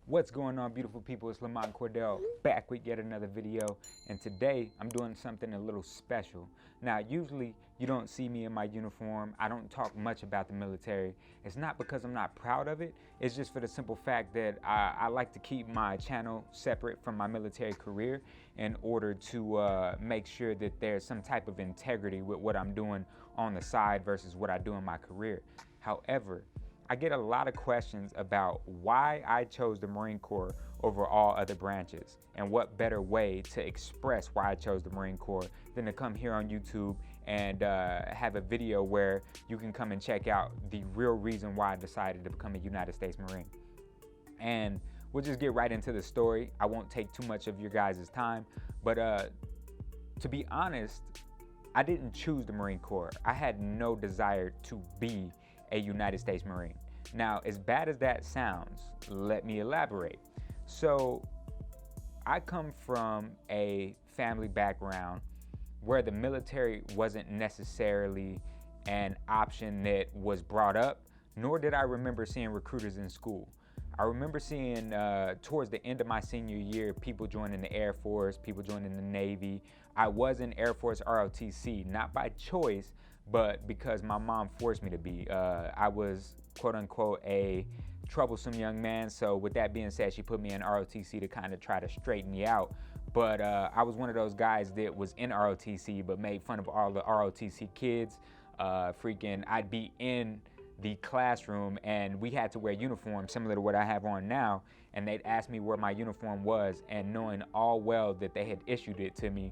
What's going on, beautiful people? It's Lamont Cordell back with yet another video, and today I'm doing something a little special. Now, usually you don't see me in my uniform. I don't talk much about the military. It's not because I'm not proud of it. It's just for the simple fact that I like to keep my channel separate from my military career in order to make sure that there's some type of integrity with what I'm doing on the side versus what I do in my career. However, I get a lot of questions about why I chose the Marine Corps over all other branches, and what better way to express why I chose the Marine Corps than to come here on YouTube and have a video where you can come and check out the real reason why I decided to become a United States Marine. And we'll just get right into the story. I won't take too much of your guys' time, but to be honest, I didn't choose the Marine Corps. I had no desire to be a United States Marine. Now, as bad as that sounds, let me elaborate. So, I come from a family background where the military wasn't necessarily an option that was brought up, nor did I remember seeing recruiters in school. I remember seeing towards the end of my senior year, people joining the Air Force, people joining the Navy. I was in Air Force ROTC, not by choice, but because my mom forced me to be. I was, quote unquote, a troublesome young man. So with that being said, she put me in ROTC to kind of try to straighten me out. But I was one of those guys that was in ROTC but made fun of all the ROTC kids. I'd be in the classroom and we had to wear uniforms similar to what I have on now, and they'd ask me where my uniform was, and knowing all well that they had issued it to me,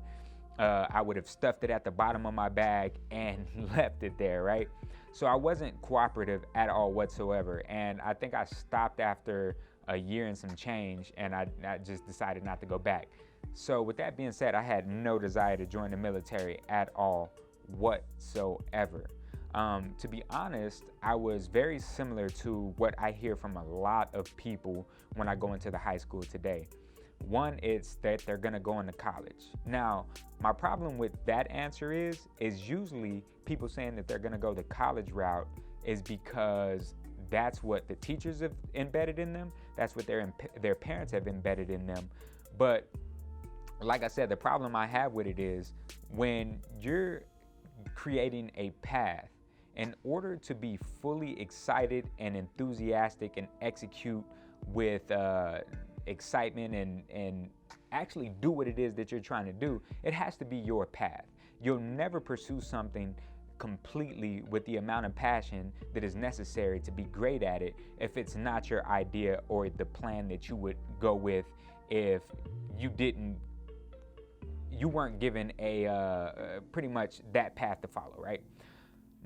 I would have stuffed it at the bottom of my bag and left it there, right? So I wasn't cooperative at all whatsoever, and I think I stopped after a year and some change, and I just decided not to go back. So with that being said, I had no desire to join the military at all whatsoever. To be honest, I was very similar to what I hear from a lot of people when I go into the high school today. One, it's that they're gonna go into college. Now, my problem with that answer is usually people saying that they're gonna go the college route is because that's what the teachers have embedded in them. That's what their parents have embedded in them. But like I said, the problem I have with it is when you're creating a path, in order to be fully excited and enthusiastic and execute with excitement and actually do what it is that you're trying to do, it has to be your path. You'll never pursue something completely with the amount of passion that is necessary to be great at it if it's not your idea or the plan that you would go with if you weren't given a pretty much that path to follow, right?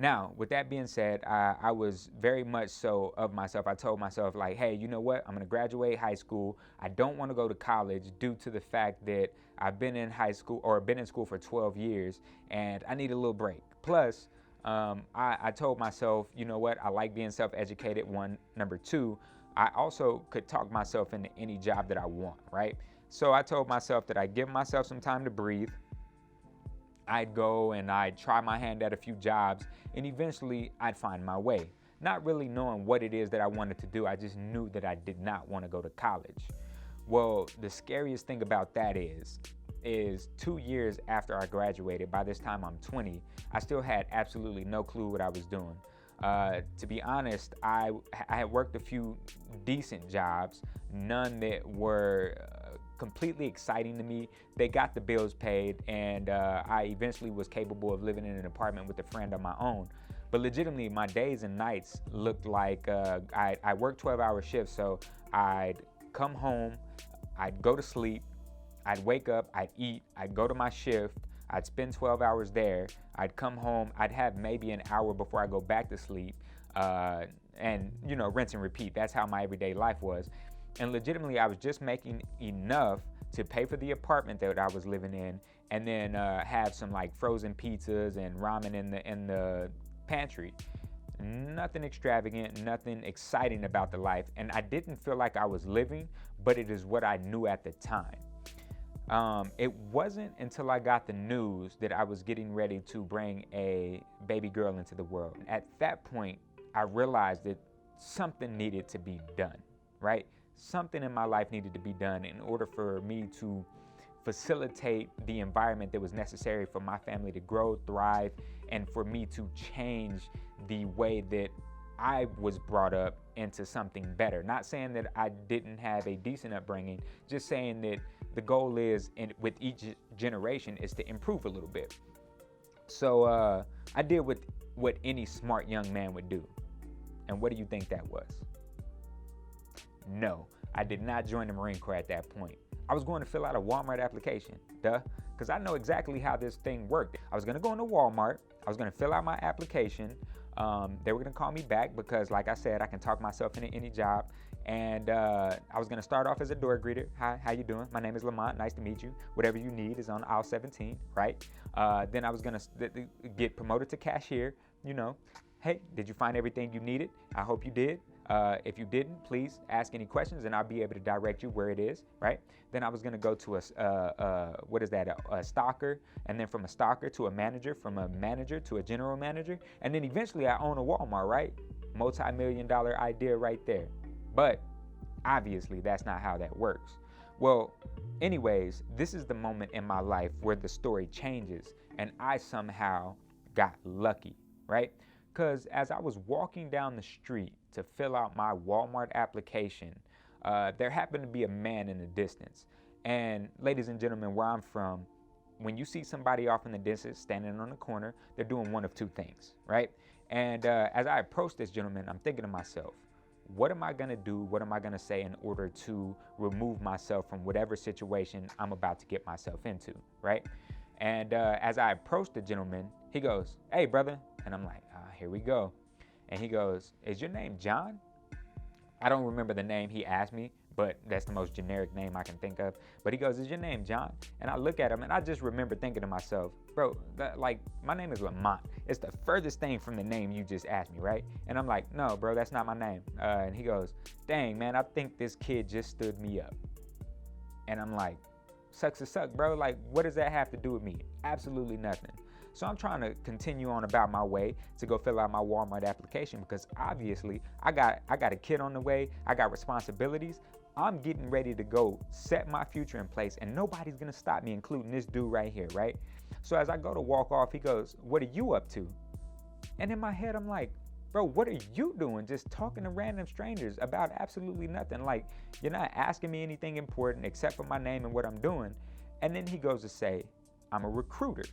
Now, with that being said, I was very much so of myself. I told myself, like, hey, you know what? I'm going to graduate high school. I don't want to go to college due to the fact that I've been in high school or been in school for 12 years and I need a little break. Plus, I told myself, you know what? I like being self-educated, one. Number two, I also could talk myself into any job that I want, right? So I told myself that I'd give myself some time to breathe. I'd go and I'd try my hand at a few jobs, and eventually I'd find my way. Not really knowing what it is that I wanted to do, I just knew that I did not want to go to college. Well, the scariest thing about that is 2 years after I graduated, by this time I'm 20, I still had absolutely no clue what I was doing. To be honest, I had worked a few decent jobs, none that were completely exciting to me. They got the bills paid, and I eventually was capable of living in an apartment with a friend on my own. But legitimately, my days and nights looked like I worked 12-hour shifts, so I'd come home, I'd go to sleep, I'd wake up, I'd eat, I'd go to my shift, I'd spend 12 hours there, I'd come home, I'd have maybe an hour before I go back to sleep, and rinse and repeat. That's how my everyday life was. And legitimately, I was just making enough to pay for the apartment that I was living in, and then have some like frozen pizzas and ramen in the pantry. Nothing extravagant, nothing exciting about the life, and I didn't feel like I was living, but it is what I knew at the time. It wasn't until I got the news that I was getting ready to bring a baby girl into the world. At that point, I realized that something needed to be done, right? something in my life needed to be done in order for me to facilitate the environment that was necessary for my family to grow, thrive, and for me to change the way that I was brought up into something better. Not saying that I didn't have a decent upbringing, just saying that the goal is, and with each generation, is to improve a little bit. So I did what any smart young man would do. And what do you think that was? No, I did not join the Marine Corps at that point. I was going to fill out a Walmart application, because I know exactly how this thing worked. I was going to go into Walmart. I was going to fill out my application. They were going to call me back because, like I said, I can talk myself into any job. And I was going to start off as a door greeter. Hi, how you doing? My name is Lamont. Nice to meet you. Whatever you need is on aisle 17, right? Then I was going to get promoted to cashier. You know, hey, did you find everything you needed? I hope you did. If you didn't, please ask any questions and I'll be able to direct you where it is, right? Then I was going to go to a stocker, and then from a stocker to a manager, from a manager to a general manager, and then eventually I own a Walmart, right? Multi-million-dollar idea right there. But obviously that's not how that works. Well, anyways, this is the moment in my life where the story changes and I somehow got lucky, right? Because as I was walking down the street to fill out my Walmart application, there happened to be a man in the distance. And ladies and gentlemen, where I'm from, when you see somebody off in the distance standing on the corner, they're doing one of two things, right? And as I approach this gentleman, I'm thinking to myself, what am I going to do? What am I going to say in order to remove myself from whatever situation I'm about to get myself into, right? And as I approached the gentleman, he goes, "Hey, brother." And I'm like, here we go. And he goes, "Is your name John?" I don't remember the name he asked me, but that's the most generic name I can think of. But he goes, "Is your name John?" And I look at him and I just remember thinking to myself, bro, my name is Lamont. It's the furthest thing from the name you just asked me, right? And I'm like, "No, bro, that's not my name." And he goes, "Dang, man, I think this kid just stood me up." And I'm like, sucks to suck, bro. Like, what does that have to do with me? Absolutely nothing. So I'm trying to continue on about my way to go fill out my Walmart application because obviously I got a kid on the way. I got responsibilities. I'm getting ready to go set my future in place and nobody's going to stop me, including this dude right here, right? So as I go to walk off, he goes, "What are you up to?" And in my head, I'm like, bro, what are you doing just talking to random strangers about absolutely nothing? Like, you're not asking me anything important except for my name and what I'm doing. And then he goes to say, "I'm a recruiter."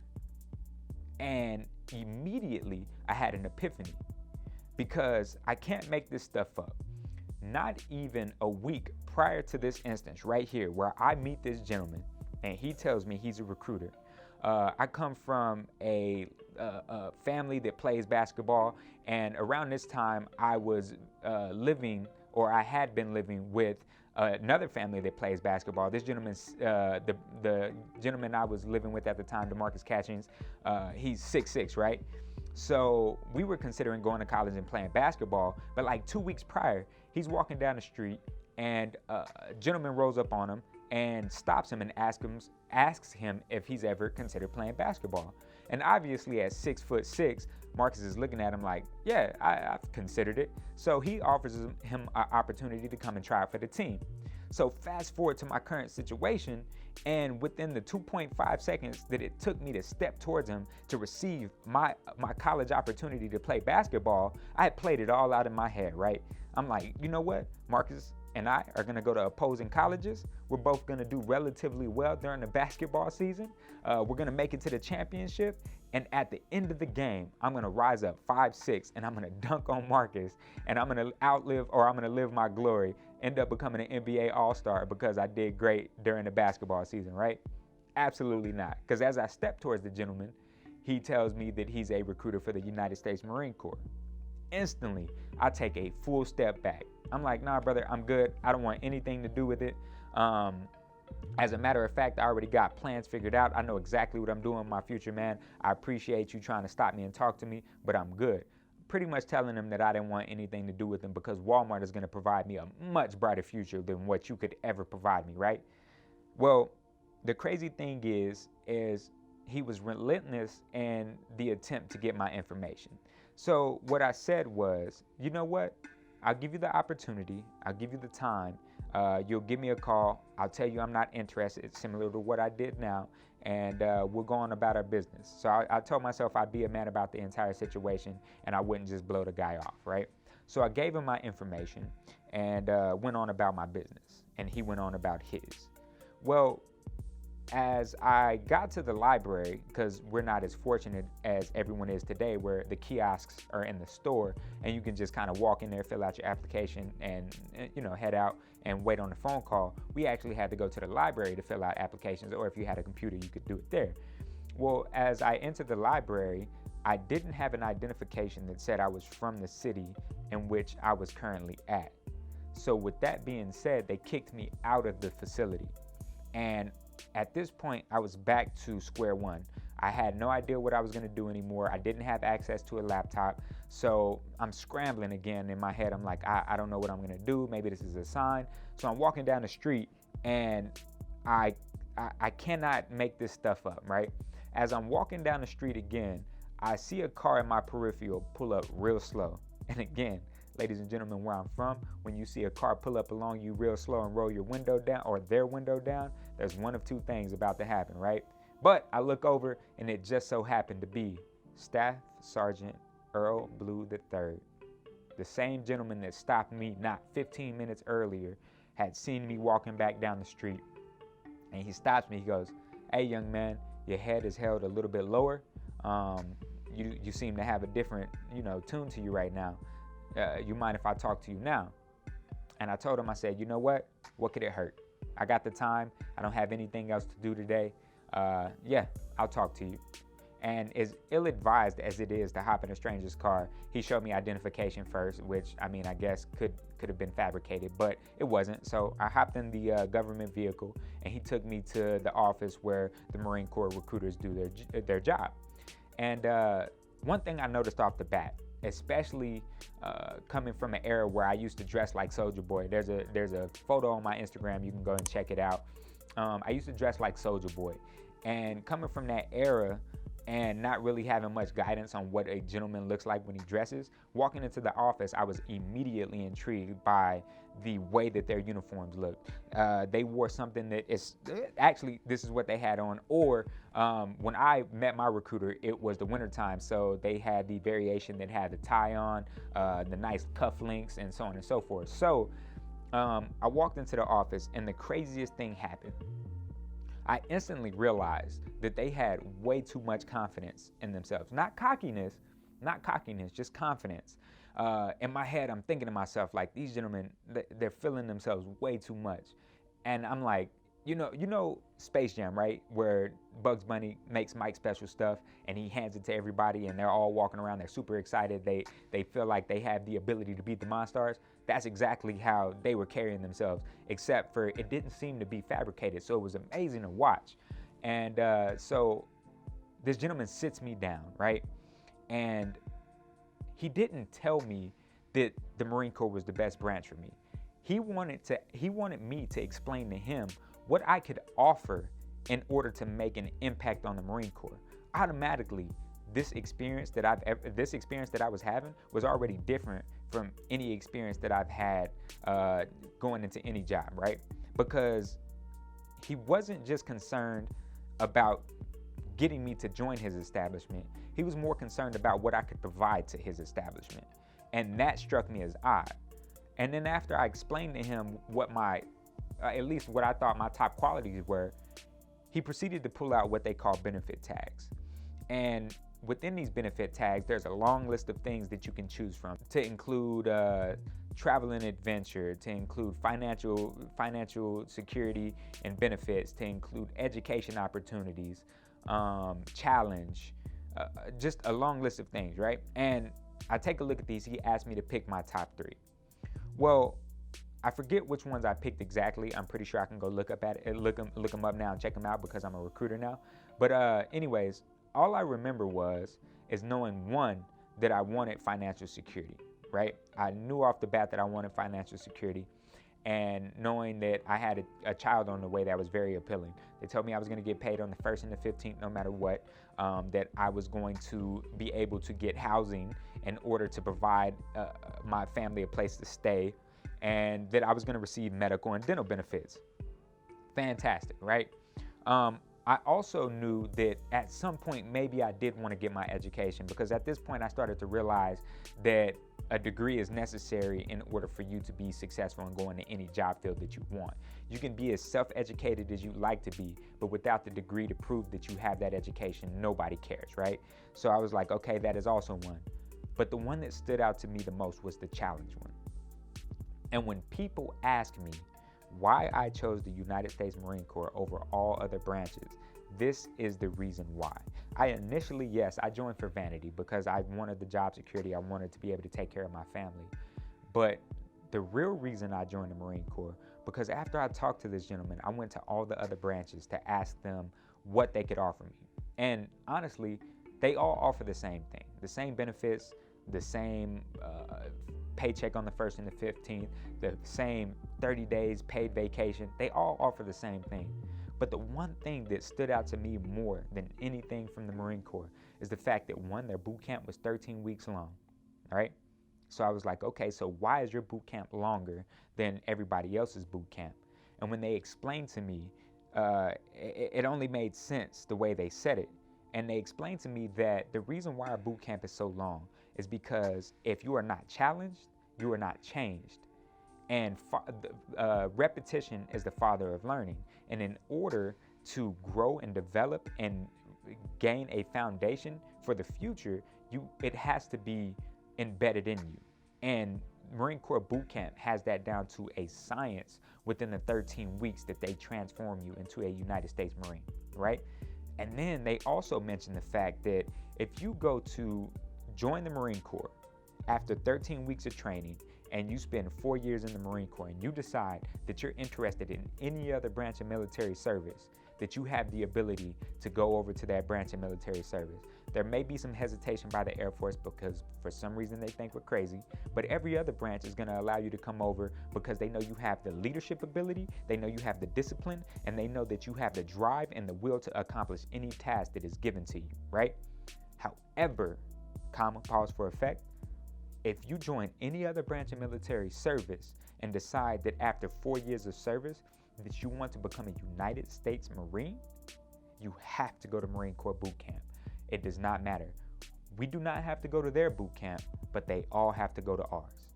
And immediately I had an epiphany because I can't make this stuff up. Not even a week prior to this instance right here where I meet this gentleman and he tells me he's a recruiter. I come from a family that plays basketball, and around this time I was I had been living with another family that plays basketball. This gentleman's the gentleman I was living with at the time, DeMarcus Catchings, he's 6'6", right? So we were considering going to college and playing basketball, but like 2 weeks prior, he's walking down the street and a gentleman rolls up on him and stops him and asks him if he's ever considered playing basketball. And obviously at 6'6", Marcus is looking at him like, yeah, I've considered it. So he offers him an opportunity to come and try out for the team. So fast forward to my current situation, and within the 2.5 seconds that it took me to step towards him to receive my college opportunity to play basketball, I had played it all out in my head, right? I'm like, you know what? Marcus and I are going to go to opposing colleges. We're both going to do relatively well during the basketball season. We're going to make it to the championship. And at the end of the game, I'm going to rise up 5'6", and I'm going to dunk on Marcus, and I'm going to live my glory, end up becoming an NBA All-Star because I did great during the basketball season, right? Absolutely not. Because as I step towards the gentleman, he tells me that he's a recruiter for the United States Marine Corps. Instantly, I take a full step back. I'm like, nah, brother, I'm good. I don't want anything to do with it. As a matter of fact, I already got plans figured out. I know exactly what I'm doing in my future, man. I appreciate you trying to stop me and talk to me, but I'm good. Pretty much telling him that I didn't want anything to do with him because Walmart is going to provide me a much brighter future than what you could ever provide me, right? Well, the crazy thing is he was relentless in the attempt to get my information. So what I said was, you know what? I'll give you the opportunity. I'll give you the time. You'll give me a call. I'll tell you I'm not interested, similar to what I did now, and we'll go on about our business. So I told myself I'd be a man about the entire situation, and I wouldn't just blow the guy off, right? So I gave him my information and went on about my business, and he went on about his. Well, as I got to the library, because we're not as fortunate as everyone is today, where the kiosks are in the store and you can just kind of walk in there, fill out your application, and head out and wait on the phone call. We actually had to go to the library to fill out applications, or if you had a computer, you could do it there. Well, as I entered the library, I didn't have an identification that said I was from the city in which I was currently at. So with that being said, they kicked me out of the facility. And at this point, I was back to square one. I had no idea what I was going to do anymore. I didn't have access to a laptop. So I'm scrambling again in my head. I'm like, I don't know what I'm going to do. Maybe this is a sign. So I'm walking down the street, and I cannot make this stuff up, right? As I'm walking down the street again, I see a car in my peripheral pull up real slow. And again, ladies and gentlemen, where I'm from, when you see a car pull up along you real slow and roll your window down, or their window down, there's one of two things about to happen, right? But I look over, and it just so happened to be Staff Sergeant Earl Blue III. The same gentleman that stopped me not 15 minutes earlier had seen me walking back down the street. And he stops me. He goes, "Hey, young man, your head is held a little bit lower. You seem to have a different, tune to you right now. You mind if I talk to you now?" And I told him, I said, "You know what? What could it hurt? I got the time. I don't have anything else to do today. Yeah, I'll talk to you." And as ill-advised as it is to hop in a stranger's car, he showed me identification first, which, I guess could have been fabricated, but it wasn't. So I hopped in the government vehicle, and he took me to the office where the Marine Corps recruiters do their job. And one thing I noticed off the bat, especially coming from an era where I used to dress like Soulja Boy. There's a photo on my Instagram. You can go and check it out. I used to dress like Soulja Boy, and coming from that era and not really having much guidance on what a gentleman looks like when he dresses, walking into the office, I was immediately intrigued by the way that their uniforms looked. They wore something that is actually, this is what they had on, or when I met my recruiter, it was the wintertime, so they had the variation that had the tie on, the nice cufflinks, and so on and so forth. So I walked into the office, and the craziest thing happened. I instantly realized that they had way too much confidence in themselves. Not cockiness, just confidence. In my head, I'm thinking to myself, like, these gentlemen, they're feeling themselves way too much. And I'm like, you know Space Jam, right? Where Bugs Bunny makes Mike special stuff, and he hands it to everybody, and they're all walking around, they're super excited. They feel like they have the ability to beat the Monstars. That's exactly how they were carrying themselves, except for it didn't seem to be fabricated. So it was amazing to watch. And so this gentleman sits me down, right? And he didn't tell me that the Marine Corps was the best branch for me. He wanted me to explain to him what I could offer in order to make an impact on the Marine Corps. Automatically, this experience that I was having was already different from any experience that I've had going into any job, right? Because he wasn't just concerned about getting me to join his establishment. He was more concerned about what I could provide to his establishment. And that struck me as odd. And then after I explained to him what at least what I thought my top qualities were, he proceeded to pull out what they call benefit tags. And within these benefit tags, there's a long list of things that you can choose from, to include travel and adventure, to include financial security and benefits, to include education opportunities, challenge, just a long list of things, right? And I take a look at these. He asked me to pick my top 3. Well, I forget which ones I picked exactly. I'm pretty sure I can go look them up now and check them out because I'm a recruiter now. But anyways, all I remember is knowing, one, that I wanted financial security, right? I knew off the bat that I wanted financial security. and knowing that I had a child on the way, that was very appealing. They told me I was going to get paid on the 1st and the 15th no matter what, that I was going to be able to get housing in order to provide my family a place to stay, and that I was going to receive medical and dental benefits. Fantastic, right? I also knew that at some point maybe I did want to get my education, because at this point I started to realize that a degree is necessary in order for you to be successful and go into any job field that you want. You can be as self-educated as you like to be, but without the degree to prove that you have that education, nobody cares, right? So I was like, okay, that is also one. But the one that stood out to me the most was the challenge one. And when people ask me why I chose the United States Marine Corps over all other branches, this is the reason why. I initially, yes, I joined for vanity because I wanted the job security. I wanted to be able to take care of my family. But the real reason I joined the Marine Corps, because after I talked to this gentleman, I went to all the other branches to ask them what they could offer me. And honestly, they all offer the same thing, the same benefits, the same paycheck on the 1st and the 15th, the same 30 days paid vacation. They all offer the same thing. But the one thing that stood out to me more than anything from the Marine Corps is the fact that, one, their boot camp was 13 weeks long, all right? So I was like, okay, so why is your boot camp longer than everybody else's boot camp? And when they explained to me, it only made sense the way they said it. And they explained to me that the reason why our boot camp is so long is because if you are not challenged, you are not changed. And repetition is the father of learning. And in order to grow and develop and gain a foundation for the future, it has to be embedded in you. And Marine Corps Boot Camp has that down to a science within the 13 weeks that they transform you into a United States Marine, right? And then they also mentioned the fact that if you go to join the Marine Corps after 13 weeks of training, and you spend 4 years in the Marine Corps, and you decide that you're interested in any other branch of military service, that you have the ability to go over to that branch of military service. There may be some hesitation by the Air Force because for some reason they think we're crazy, but every other branch is going to allow you to come over because they know you have the leadership ability, they know you have the discipline, and they know that you have the drive and the will to accomplish any task that is given to you, right? However, pause for effect, if you join any other branch of military service and decide that after 4 years of service that you want to become a United States Marine, you have to go to Marine Corps boot camp. It does not matter. We do not have to go to their boot camp, but they all have to go to ours.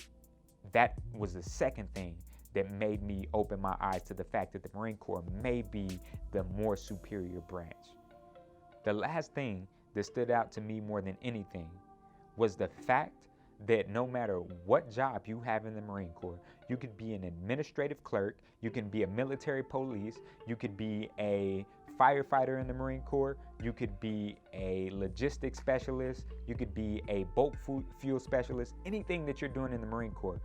That was the second thing that made me open my eyes to the fact that the Marine Corps may be the more superior branch. The last thing that stood out to me more than anything was the fact that no matter what job you have in the Marine Corps, you could be an administrative clerk, you can be a military police, you could be a firefighter in the Marine Corps, you could be a logistics specialist, you could be a boat fuel specialist, anything that you're doing in the Marine Corps,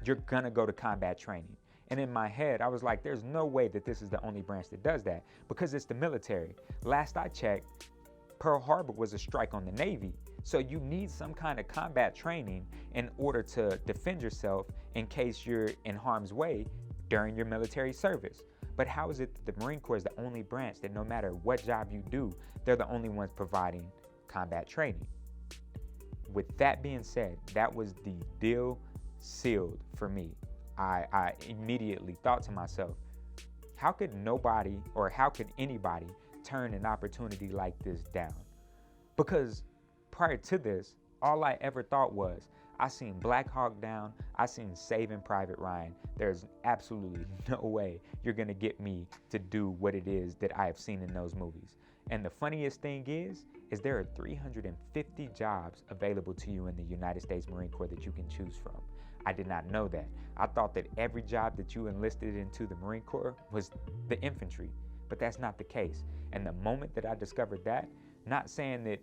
you're gonna go to combat training. And in my head, I was like, there's no way that this is the only branch that does that, because it's the military. Last I checked, Pearl Harbor was a strike on the Navy. So you need some kind of combat training in order to defend yourself in case you're in harm's way during your military service. But how is it that the Marine Corps is the only branch that no matter what job you do, they're the only ones providing combat training? With that being said, that was the deal sealed for me. I immediately thought to myself, how could nobody or how could anybody turn an opportunity like this down? Because prior to this, all I ever thought was, I seen Black Hawk Down, I seen Saving Private Ryan. There's absolutely no way you're gonna get me to do what it is that I have seen in those movies. And the funniest thing is there are 350 jobs available to you in the United States Marine Corps that you can choose from. I did not know that. I thought that every job that you enlisted into the Marine Corps was the infantry, but that's not the case. And the moment that I discovered that, not saying that,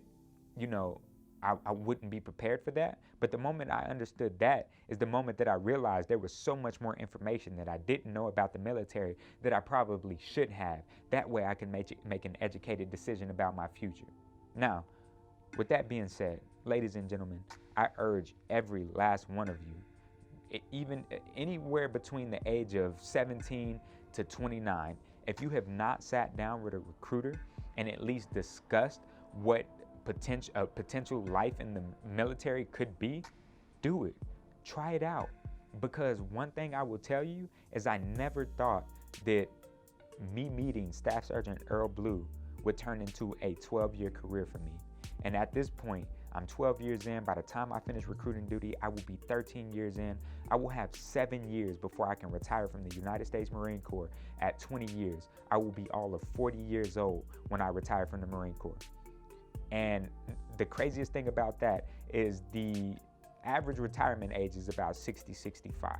you know, I wouldn't be prepared for that, but the moment I understood that is the moment that I realized there was so much more information that I didn't know about the military that I probably should have. That way I can make an educated decision about my future. Now, with that being said, ladies and gentlemen, I urge every last one of you, even anywhere between the age of 17 to 29, if you have not sat down with a recruiter and at least discussed what potential life in the military could be, do it. Try it out. Because one thing I will tell you is I never thought that me meeting Staff Sergeant Earl Blue would turn into a 12-year career for me. And at this point, I'm 12 years in. By the time I finish recruiting duty, I will be 13 years in. I will have 7 years before I can retire from the United States Marine Corps. At 20 years, I will be all of 40 years old when I retire from the Marine Corps. And the craziest thing about that is the average retirement age is about 60, 65.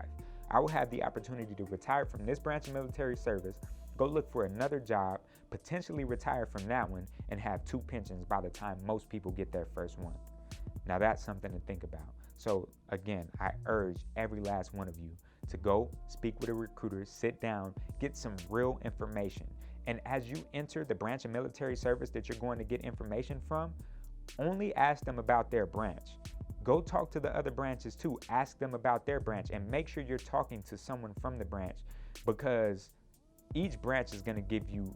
I will have the opportunity to retire from this branch of military service, go look for another job, potentially retire from that one, and have 2 pensions by the time most people get their first one. Now that's something to think about. So again, I urge every last one of you to go speak with a recruiter, sit down, get some real information. And as you enter the branch of military service that you're going to get information from, only ask them about their branch. Go talk to the other branches too. Ask them about their branch and make sure you're talking to someone from the branch, because each branch is going to give you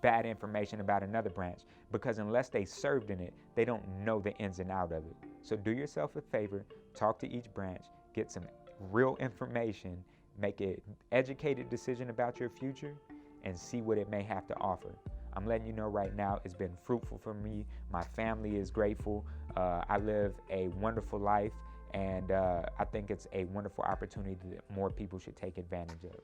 bad information about another branch, because unless they served in it, they don't know the ins and out of it. So do yourself a favor, talk to each branch, get some real information, make an educated decision about your future, and see what it may have to offer. I'm letting you know right now, it's been fruitful for me. My family is grateful. I live a wonderful life, and I think it's a wonderful opportunity that more people should take advantage of.